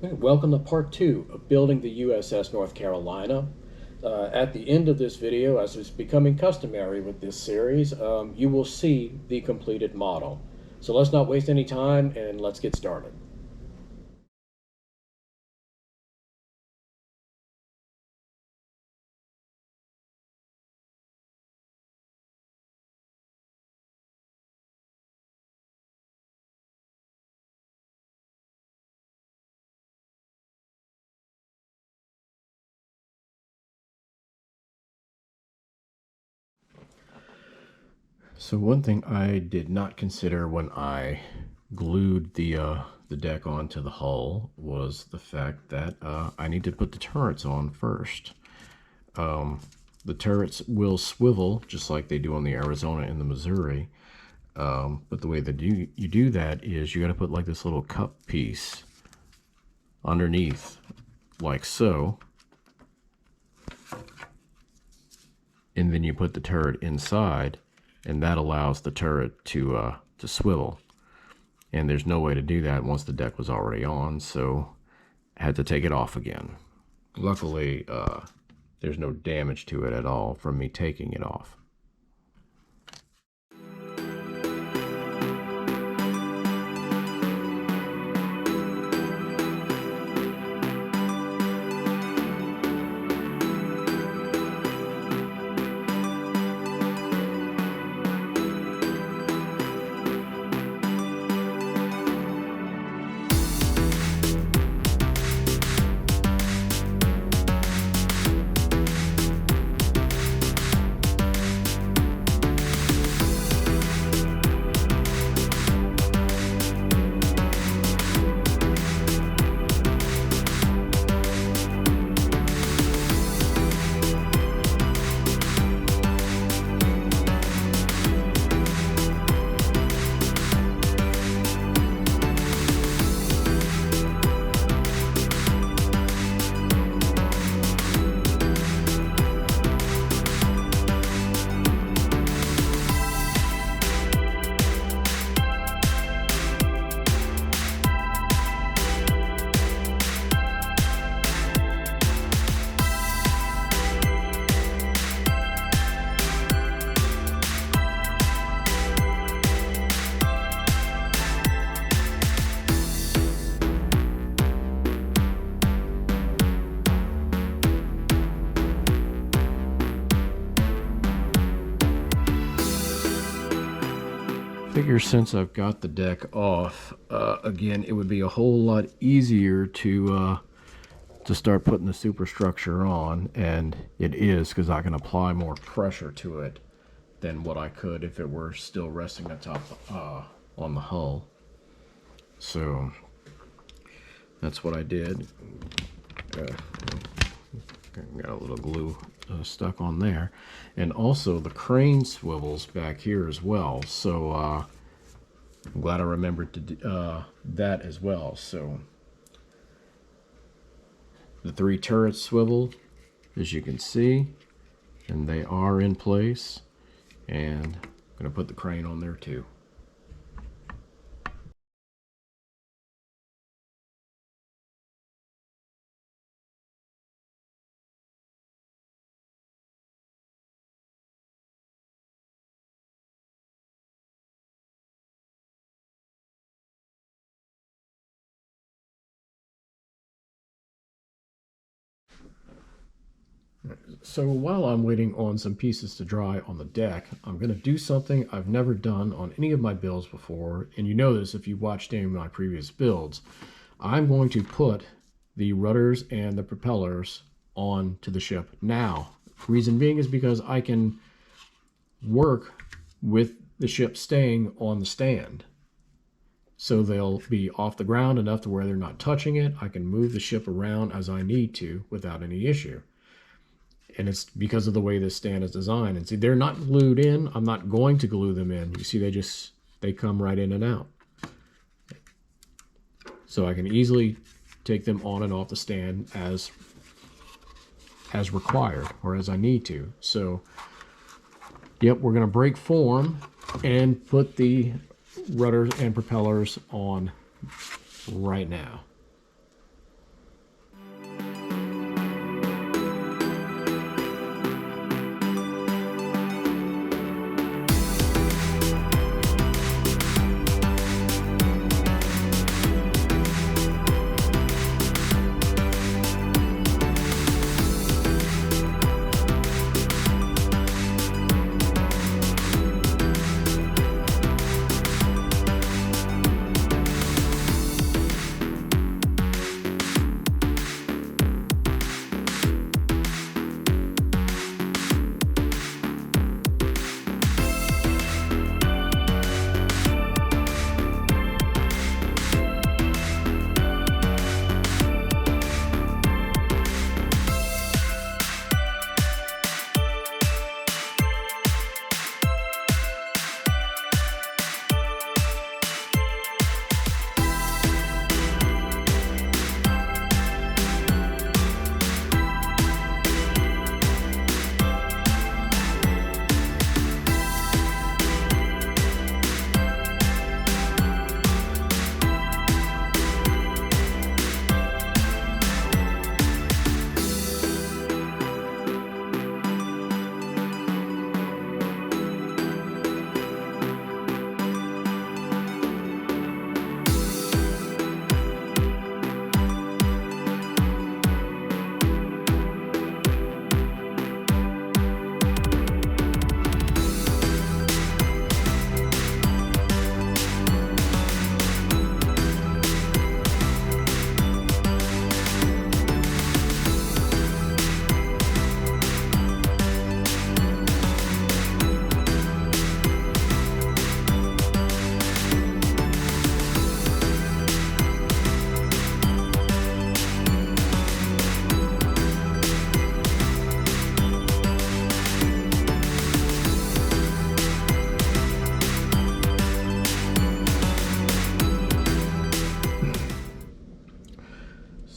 Welcome to part 2 of building the USS North Carolina. At the end of this video, as is becoming customary with this series, you will see the completed model. So let's not waste any time and let's get started. So one thing I did not consider when I glued the deck onto the hull was the fact that I need to put the turrets on first. The turrets will swivel just like they do on the Arizona and the Missouri, but the way that you do that is you got to put like this little cup piece underneath, like so, and then you put the turret inside, and that allows the turret to swivel. And there's no way to do that once the deck was already on, so I had to take it off again. Luckily, there's no damage to it at all from me taking it off. Figure since I've got the deck off, again, it would be a whole lot easier to start putting the superstructure on, and it is, because I can apply more pressure to it than what I could if it were still resting atop on the hull. So that's what I did. Got a little glue stuck on there, and also the crane swivels back here as well, so I'm glad I remembered to do that as well. So the 3 turrets swivel, as you can see, and they are in place, and I'm going to put the crane on there too. So while I'm waiting on some pieces to dry on the deck, I'm going to do something I've never done on any of my builds before, and you know this if you've watched any of my previous builds. I'm going to put the rudders and the propellers onto the ship now. Reason being is because I can work with the ship staying on the stand. So they'll be off the ground enough to where they're not touching it. I can move the ship around as I need to without any issue. And it's because of the way this stand is designed. And see, they're not glued in. I'm not going to glue them in. You see, they come right in and out. So I can easily take them on and off the stand as required, or as I need to. So, yep, we're going to break form and put the rudders and propellers on right now.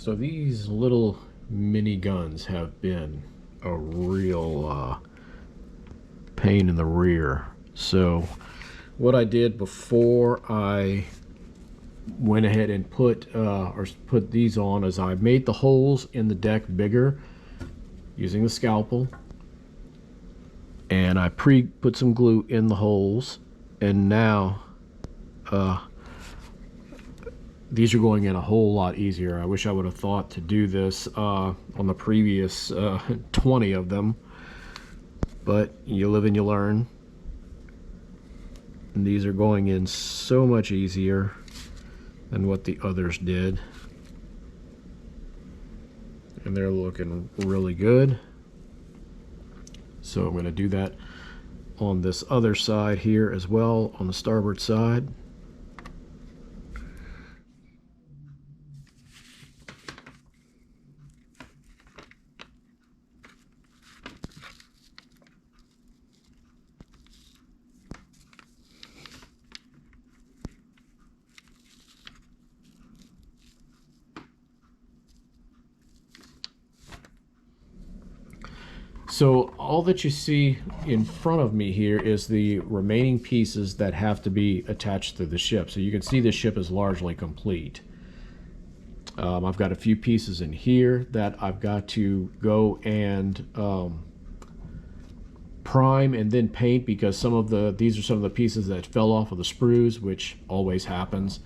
So these little mini guns have been a real pain in the rear. So what I did before I went ahead and put these on is I made the holes in the deck bigger using the scalpel, and I put some glue in the holes, and now these are going in a whole lot easier. I wish I would have thought to do this on the previous 20 of them, but you live and you learn. And these are going in so much easier than what the others did. And they're looking really good. So I'm going to do that on this other side here as well, on the starboard side. So all that you see in front of me here is the remaining pieces that have to be attached to the ship. So you can see the ship is largely complete. I've got a few pieces in here that I've got to go and prime and then paint, because these are some of the pieces that fell off of the sprues, which always happens.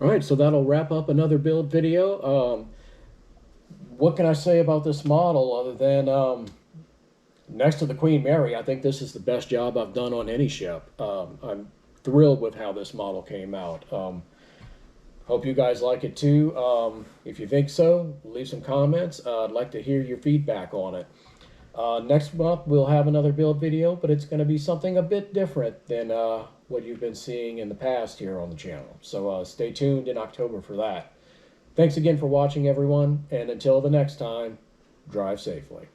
right, so that'll wrap up another build video. What can I say about this model other than next to the Queen Mary, I think this is the best job I've done on any ship. I'm thrilled with how this model came out. Hope you guys like it too. If you think so, leave some comments. I'd like to hear your feedback on it. Next month we'll have another build video, but it's going to be something a bit different than what you've been seeing in the past here on the channel. So stay tuned in October for that. Thanks again for watching, everyone, and until the next time, drive safely.